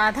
½